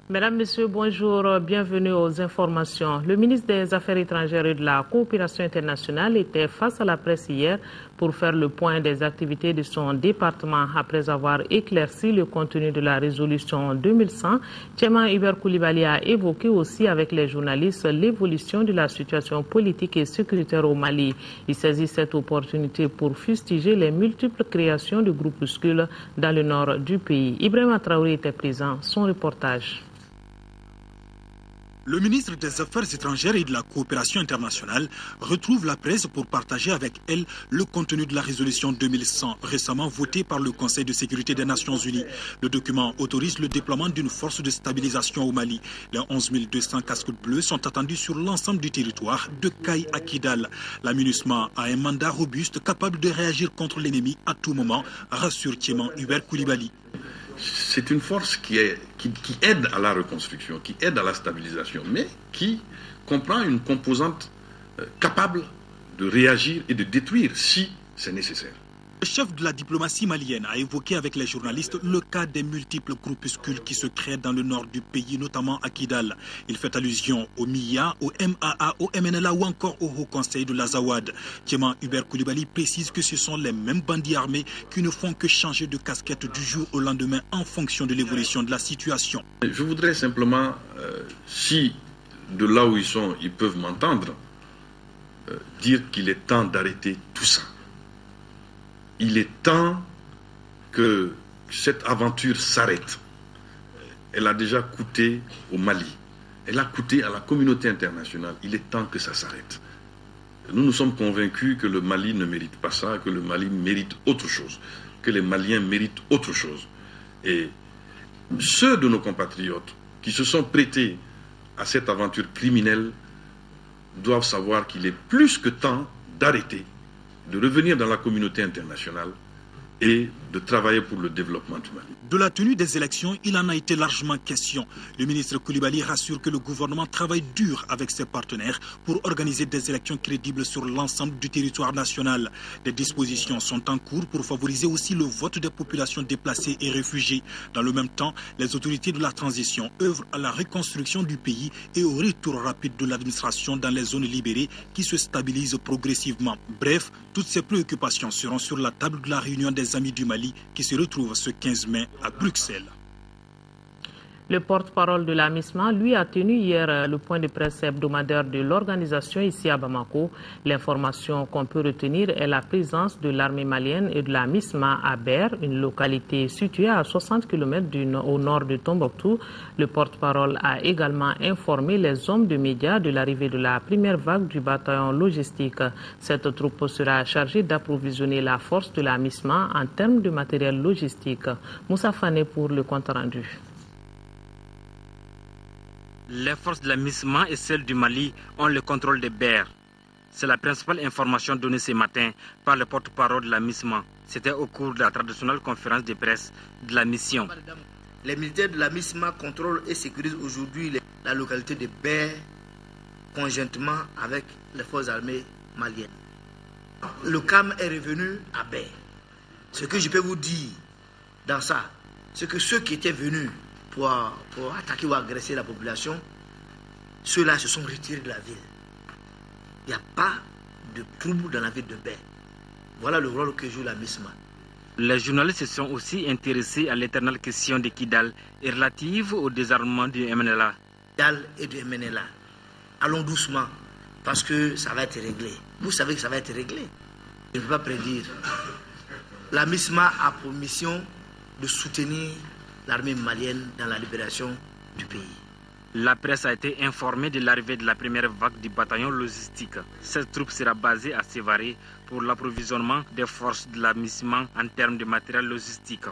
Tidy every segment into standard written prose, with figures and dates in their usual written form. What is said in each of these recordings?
Mesdames, Messieurs, bonjour, bienvenue aux informations. Le ministre des Affaires étrangères et de la coopération internationale était face à la presse hier pour faire le point des activités de son département après avoir éclairci le contenu de la résolution 2100. Tchema Hubert Koulibaly a évoqué aussi avec les journalistes l'évolution de la situation politique et sécuritaire au Mali. Il saisit cette opportunité pour fustiger les multiples créations de groupuscules dans le nord du pays. Ibrahima Traoré était présent. Son reportage. Le ministre des Affaires étrangères et de la coopération internationale retrouve la presse pour partager avec elle le contenu de la résolution 2100 récemment votée par le Conseil de sécurité des Nations Unies. Le document autorise le déploiement d'une force de stabilisation au Mali. Les 11 200 casques bleus sont attendus sur l'ensemble du territoire de Kaï à Kidal. La MINUSMA a un mandat robuste capable de réagir contre l'ennemi à tout moment, rassure Tchema Hubert Koulibaly. C'est une force qui aide à la reconstruction, qui aide à la stabilisation, mais qui comprend une composante capable de réagir et de détruire si c'est nécessaire. Le chef de la diplomatie malienne a évoqué avec les journalistes le cas des multiples groupuscules qui se créent dans le nord du pays, notamment à Kidal. Il fait allusion au MIA, au MAA, au MNLA ou encore au Haut Conseil de l'Azawad. Tchema Hubert Koulibaly précise que ce sont les mêmes bandits armés qui ne font que changer de casquette du jour au lendemain en fonction de l'évolution de la situation. Je voudrais simplement, si de là où ils sont, ils peuvent m'entendre, dire qu'il est temps d'arrêter tout ça. Il est temps que cette aventure s'arrête. Elle a déjà coûté au Mali. Elle a coûté à la communauté internationale. Il est temps que ça s'arrête. Nous sommes convaincus que le Mali ne mérite pas ça, que le Mali mérite autre chose, que les Maliens méritent autre chose. Et ceux de nos compatriotes qui se sont prêtés à cette aventure criminelle doivent savoir qu'il est plus que temps d'arrêter, de revenir dans la communauté internationale et de travailler pour le développement du Mali. De la tenue des élections, il en a été largement question. Le ministre Koulibaly rassure que le gouvernement travaille dur avec ses partenaires pour organiser des élections crédibles sur l'ensemble du territoire national. Des dispositions sont en cours pour favoriser aussi le vote des populations déplacées et réfugiées. Dans le même temps, les autorités de la transition œuvrent à la reconstruction du pays et au retour rapide de l'administration dans les zones libérées qui se stabilisent progressivement. Bref, toutes ces préoccupations seront sur la table de la réunion des Amis du Mali qui se retrouve ce 15 mai à Bruxelles. Le porte-parole de la MISMA, lui, a tenu hier le point de presse hebdomadaire de l'organisation ici à Bamako. L'information qu'on peut retenir est la présence de l'armée malienne et de la MISMA à Ber, une localité située à 60 km au nord de Tombouctou. Le porte-parole a également informé les hommes de médias de l'arrivée de la première vague du bataillon logistique. Cette troupe sera chargée d'approvisionner la force de la MISMA en termes de matériel logistique. Moussa Fane pour le compte rendu. Les forces de la MISMA et celles du Mali ont le contrôle de Ber. C'est la principale information donnée ce matin par le porte-parole de la MISMA. C'était au cours de la traditionnelle conférence de presse de la mission. Les militaires de la MISMA contrôlent et sécurisent aujourd'hui la localité de Ber conjointement avec les forces armées maliennes. Le CAM est revenu à Ber. Ce que je peux vous dire dans ça, c'est que ceux qui étaient venus pour attaquer ou agresser la population, ceux-là se sont retirés de la ville. Il n'y a pas de trouble dans la ville de Ber. Voilà le rôle que joue la MISMA. Les journalistes se sont aussi intéressés à l'éternelle question de Kidal et relative au désarmement du MNLA. Kidal et du MNLA. Allons doucement, parce que ça va être réglé. Vous savez que ça va être réglé. Je ne peux pas prédire. La MISMA a pour mission de soutenir l'armée malienne dans la libération du pays. La presse a été informée de l'arrivée de la première vague du bataillon logistique. Cette troupe sera basée à Sévaré pour l'approvisionnement des forces de la MISMA en termes de matériel logistique.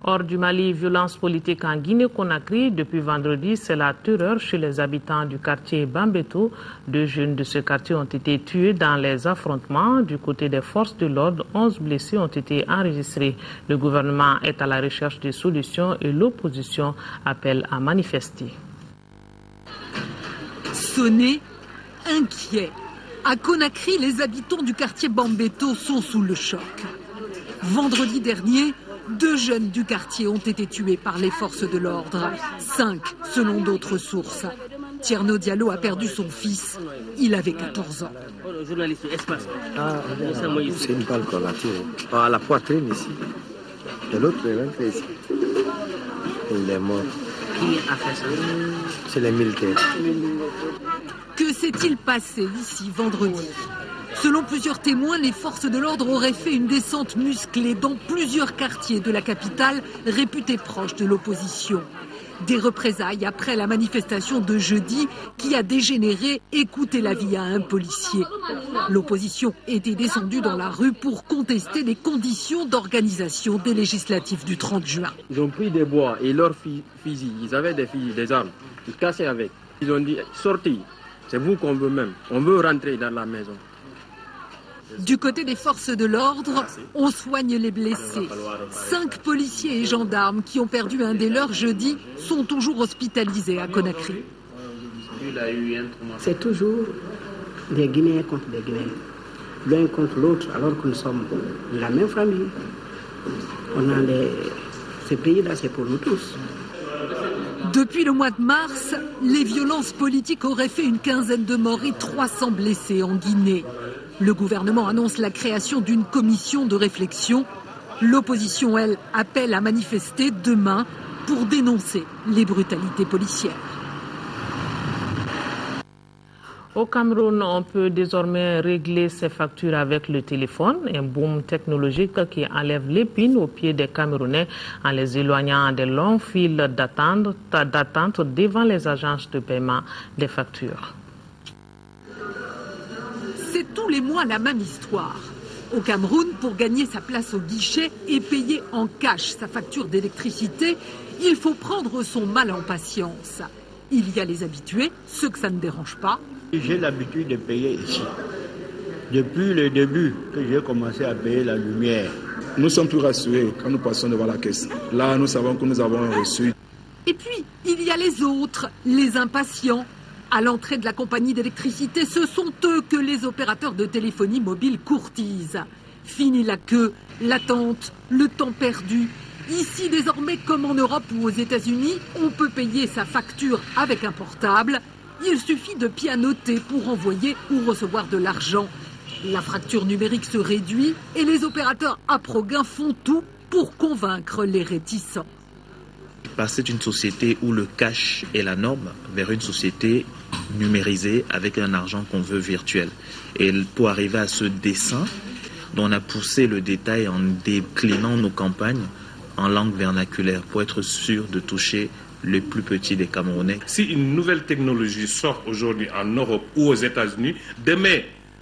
Hors du Mali, violence politique en Guinée-Conakry. Depuis vendredi, c'est la terreur chez les habitants du quartier Bambeto. 2 jeunes de ce quartier ont été tués dans les affrontements. Du côté des forces de l'ordre, 11 blessés ont été enregistrés. Le gouvernement est à la recherche de solutions et l'opposition appelle à manifester. Sonné, inquiet, À Conakry, les habitants du quartier Bambeto sont sous le choc. Vendredi dernier, 2 jeunes du quartier ont été tués par les forces de l'ordre. 5 selon d'autres sources. Tierno Diallo a perdu son fils. Il avait 14 ans. C'est une balle qu'on a tirée. À la poitrine ici. Et l'autre est rentré ici. Il est mort. Qui a fait ça? C'est les militaires. Que s'est-il passé ici vendredi? Selon plusieurs témoins, les forces de l'ordre auraient fait une descente musclée dans plusieurs quartiers de la capitale réputés proches de l'opposition. Des représailles après la manifestation de jeudi qui a dégénéré et coûté la vie à un policier. L'opposition était descendue dans la rue pour contester les conditions d'organisation des législatives du 30 juin. Ils ont pris des bois et leurs fusils, ils avaient des armes, ils cassaient avec. Ils ont dit, sortez, c'est vous qu'on veut même, on veut rentrer dans la maison. Du côté des forces de l'ordre, on soigne les blessés. 5 policiers et gendarmes qui ont perdu un des leurs jeudi sont toujours hospitalisés à Conakry. C'est toujours des Guinéens contre des Guinéens, l'un contre l'autre, alors que nous sommes de la même famille. Ce pays-là, c'est pour nous tous. Depuis le mois de mars, les violences politiques auraient fait une quinzaine de morts et 300 blessés en Guinée. Le gouvernement annonce la création d'une commission de réflexion. L'opposition, elle, appelle à manifester demain pour dénoncer les brutalités policières. Au Cameroun, on peut désormais régler ses factures avec le téléphone, un boom technologique qui enlève l'épine aux pieds des Camerounais en les éloignant des longs files d'attente devant les agences de paiement des factures. C'est tous les mois la même histoire. Au Cameroun, pour gagner sa place au guichet et payer en cash sa facture d'électricité, il faut prendre son mal en patience. Il y a les habitués, ceux que ça ne dérange pas. J'ai l'habitude de payer ici. Depuis le début que j'ai commencé à payer la lumière. Nous sommes plus rassurés quand nous passons devant la caisse. Là, nous savons que nous avons reçu. Et puis, il y a les autres, les impatients. À l'entrée de la compagnie d'électricité, ce sont eux que les opérateurs de téléphonie mobile courtisent. Fini la queue, l'attente, le temps perdu. Ici, désormais, comme en Europe ou aux États-Unis, on peut payer sa facture avec un portable. Il suffit de pianoter pour envoyer ou recevoir de l'argent. La fracture numérique se réduit et les opérateurs à pro-gain font tout pour convaincre les réticents. Passer d'une société où le cash est la norme vers une société numérisée avec un argent qu'on veut virtuel. Et pour arriver à ce dessein, on a poussé le détail en déclinant nos campagnes en langue vernaculaire pour être sûr de toucher les plus petits des Camerounais. Si une nouvelle technologie sort aujourd'hui en Europe ou aux États-Unis, demain,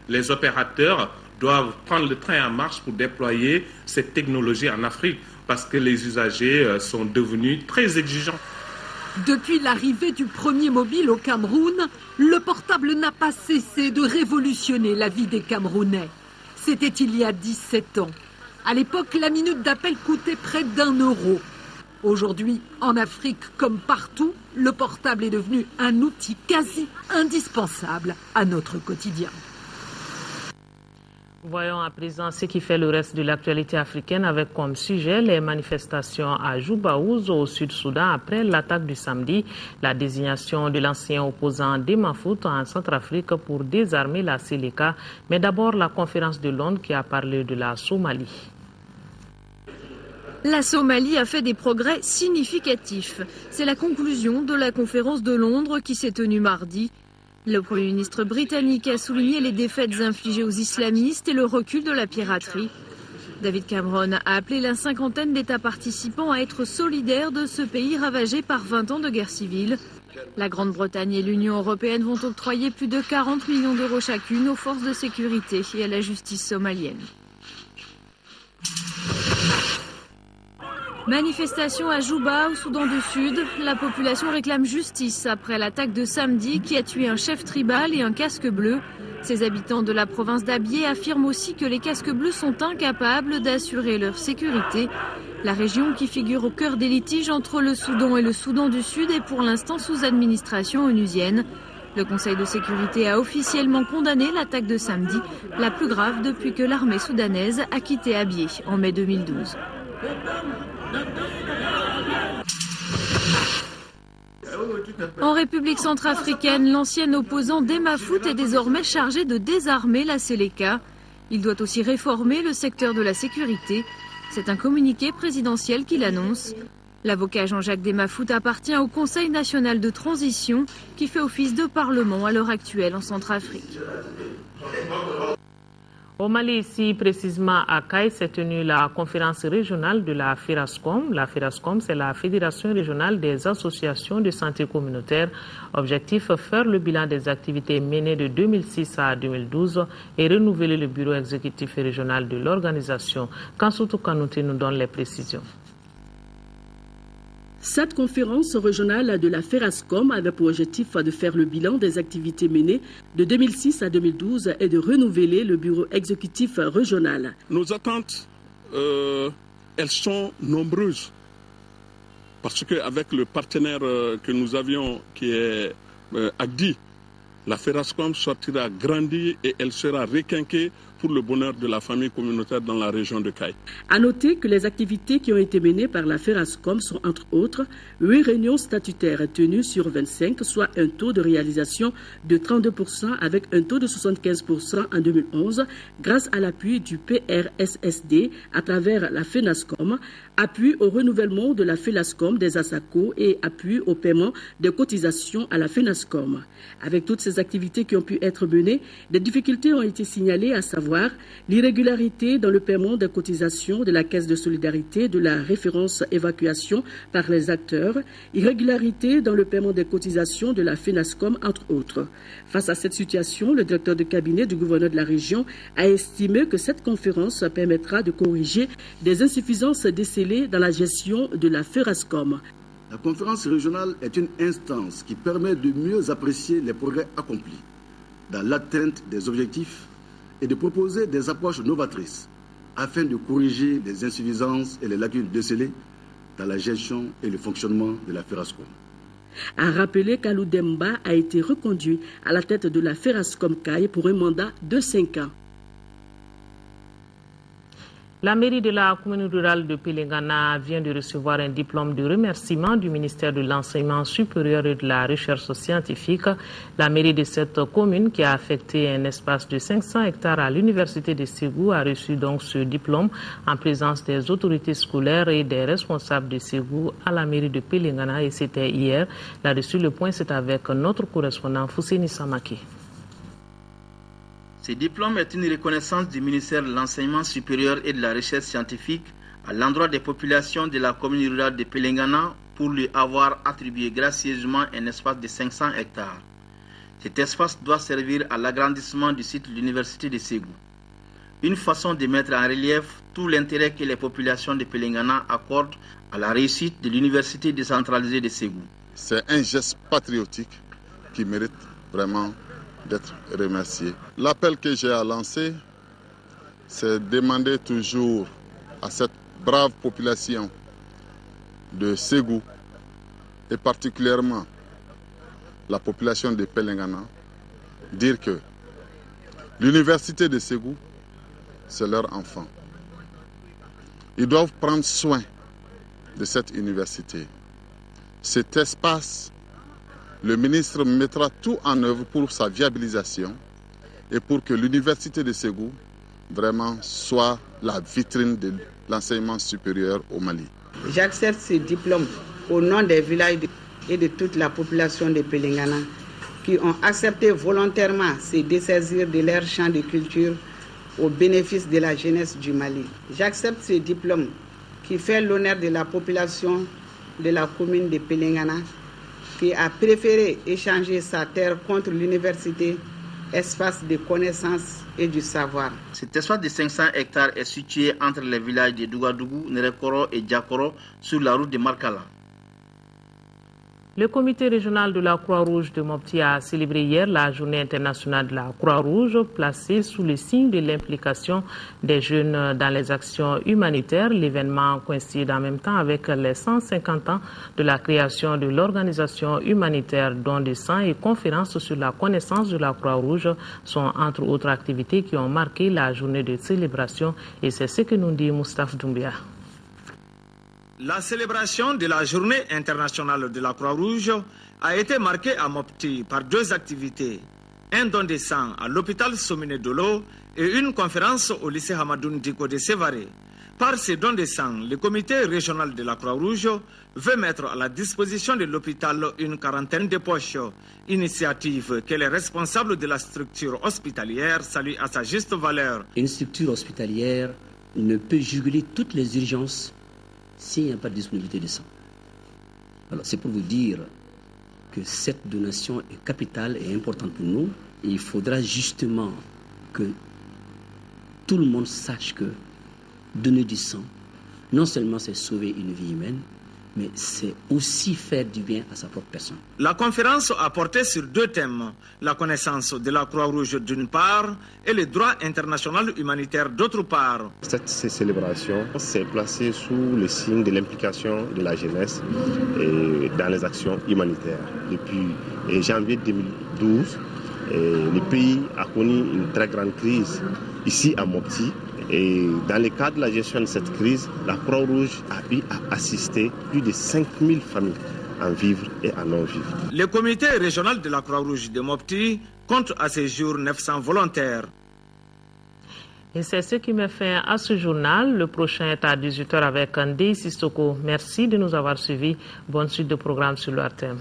les opérateurs doivent prendre le train en marche pour déployer cette technologie en Afrique parce que les usagers sont devenus très exigeants. Depuis l'arrivée du premier mobile au Cameroun, le portable n'a pas cessé de révolutionner la vie des Camerounais. C'était il y a 17 ans. À l'époque, la minute d'appel coûtait près d'1 euro. Aujourd'hui, en Afrique comme partout, le portable est devenu un outil quasi indispensable à notre quotidien. Voyons à présent ce qui fait le reste de l'actualité africaine avec comme sujet les manifestations à Joubaouz au Sud-Soudan après l'attaque du samedi, la désignation de l'ancien opposant Déma Fout en Centrafrique pour désarmer la Séléka, mais d'abord la conférence de Londres qui a parlé de la Somalie. La Somalie a fait des progrès significatifs. C'est la conclusion de la conférence de Londres qui s'est tenue mardi. Le Premier ministre britannique a souligné les défaites infligées aux islamistes et le recul de la piraterie. David Cameron a appelé la cinquantaine d'États participants à être solidaires de ce pays ravagé par 20 ans de guerre civile. La Grande-Bretagne et l'Union européenne vont octroyer plus de 40 millions d'euros chacune aux forces de sécurité et à la justice somalienne. Manifestation à Juba, au Soudan du Sud. La population réclame justice après l'attaque de samedi qui a tué un chef tribal et un casque bleu. Ces habitants de la province d'Abyei affirment aussi que les casques bleus sont incapables d'assurer leur sécurité. La région qui figure au cœur des litiges entre le Soudan et le Soudan du Sud est pour l'instant sous administration onusienne. Le Conseil de sécurité a officiellement condamné l'attaque de samedi, la plus grave depuis que l'armée soudanaise a quitté Abyei en mai 2012. En République centrafricaine, l'ancien opposant Déma Fout est désormais chargé de désarmer la Séléka. Il doit aussi réformer le secteur de la sécurité. C'est un communiqué présidentiel qui l'annonce. L'avocat Jean-Jacques Déma Fout appartient au Conseil national de transition qui fait office de parlement à l'heure actuelle en Centrafrique. Au Mali, ici précisément à Kayes, s'est tenue la conférence régionale de la FERASCOM. La FERASCOM, c'est la Fédération régionale des associations de santé communautaire. Objectif, faire le bilan des activités menées de 2006 à 2012 et renouveler le bureau exécutif régional de l'organisation. Kansoutou Kanouté nous donne les précisions. Cette conférence régionale de la FERASCOM avait pour objectif de faire le bilan des activités menées de 2006 à 2012 et de renouveler le bureau exécutif régional. Nos attentes, elles sont nombreuses parce qu'avec le partenaire que nous avions qui est ACDI, la FERASCOM sortira grandie et elle sera requinquée pour le bonheur de la famille communautaire dans la région de Kayes. À noter que les activités qui ont été menées par la FERASCOM sont entre autres 8 réunions statutaires tenues sur 25, soit un taux de réalisation de 32% avec un taux de 75% en 2011 grâce à l'appui du PRSSD à travers la FENASCOM, appui au renouvellement de la FELASCOM des ASACO et appui au paiement des cotisations à la FENASCOM. Avec toutes ces activités qui ont pu être menées, des difficultés ont été signalées, à savoir l'irrégularité dans le paiement des cotisations de la Caisse de solidarité de la référence évacuation par les acteurs, irrégularité dans le paiement des cotisations de la FENASCOM, entre autres. Face à cette situation, le directeur de cabinet du gouverneur de la région a estimé que cette conférence permettra de corriger des insuffisances décelées dans la gestion de la FERASCOM. La conférence régionale est une instance qui permet de mieux apprécier les progrès accomplis dans l'atteinte des objectifs et de proposer des approches novatrices afin de corriger les insuffisances et les lacunes décelées dans la gestion et le fonctionnement de la FERASCOM. A rappelé qu'Alou Demba a été reconduit à la tête de la FERASCOM Kayes pour un mandat de 5 ans. La mairie de la commune rurale de Pelengana vient de recevoir un diplôme de remerciement du ministère de l'Enseignement supérieur et de la Recherche scientifique. La mairie de cette commune, qui a affecté un espace de 500 hectares à l'université de Ségou, a reçu donc ce diplôme en présence des autorités scolaires et des responsables de Ségou à la mairie de Pelengana, et c'était hier. Là-dessus, le point, c'est avec notre correspondant Fousséni Samaki. Ce diplôme est une reconnaissance du ministère de l'Enseignement supérieur et de la Recherche scientifique à l'endroit des populations de la commune rurale de Pelengana pour lui avoir attribué gracieusement un espace de 500 hectares. Cet espace doit servir à l'agrandissement du site de l'université de Ségou. Une façon de mettre en relief tout l'intérêt que les populations de Pelengana accordent à la réussite de l'université décentralisée de Ségou. C'est un geste patriotique qui mérite vraiment d'être remercié. L'appel que j'ai à lancer, c'est demander toujours à cette brave population de Ségou et particulièrement la population de Pelengana, dire que l'université de Ségou, c'est leur enfant. Ils doivent prendre soin de cette université. Cet espace, le ministre mettra tout en œuvre pour sa viabilisation et pour que l'université de Ségou vraiment soit la vitrine de l'enseignement supérieur au Mali. J'accepte ce diplôme au nom des villages et de toute la population de Pelengana qui ont accepté volontairement de se dessaisir de leur champ de culture au bénéfice de la jeunesse du Mali. J'accepte ce diplôme qui fait l'honneur de la population de la commune de Pelengana qui a préféré échanger sa terre contre l'université, espace de connaissance et du savoir. Cet espace de 500 hectares est situé entre les villages de Dougadougou, Nerekoro et Diakoro sur la route de Markala. Le comité régional de la Croix-Rouge de Mopti a célébré hier la journée internationale de la Croix-Rouge, placée sous le signe de l'implication des jeunes dans les actions humanitaires. L'événement coïncide en même temps avec les 150 ans de la création de l'organisation humanitaire. Don de sang et conférences sur la connaissance de la Croix-Rouge sont entre autres activités qui ont marqué la journée de célébration, et c'est ce que nous dit Moustapha Doumbia. La célébration de la Journée internationale de la Croix-Rouge a été marquée à Mopti par deux activités. Un don de sang à l'hôpital Somminé Dolo et une conférence au lycée Hamadoun Diko de Sévaré. Par ces dons de sang, le comité régional de la Croix-Rouge veut mettre à la disposition de l'hôpital une quarantaine de poches. Initiative que les responsables de la structure hospitalière saluent à sa juste valeur. Une structure hospitalière ne peut juguler toutes les urgences s'il n'y a pas de disponibilité de sang. Alors c'est pour vous dire que cette donation est capitale et importante pour nous. Et il faudra justement que tout le monde sache que donner du sang, non seulement c'est sauver une vie humaine, mais c'est aussi faire du bien à sa propre personne. La conférence a porté sur deux thèmes, la connaissance de la Croix-Rouge d'une part et le droit international humanitaire d'autre part. Cette célébration s'est placée sous le signe de l'implication de la jeunesse dans les actions humanitaires. Depuis janvier 2012, le pays a connu une très grande crise ici à Mopti. Et dans le cadre de la gestion de cette crise, la Croix-Rouge a eu à assister plus de 5000 familles en vivre et en non-vivre. Le comité régional de la Croix-Rouge de Mopti compte à ce jour 900 volontaires. Et c'est ce qui met fin à ce journal. Le prochain est à 18h avec Ndei Sissoko. Merci de nous avoir suivis. Bonne suite de programme sur l'ORTM.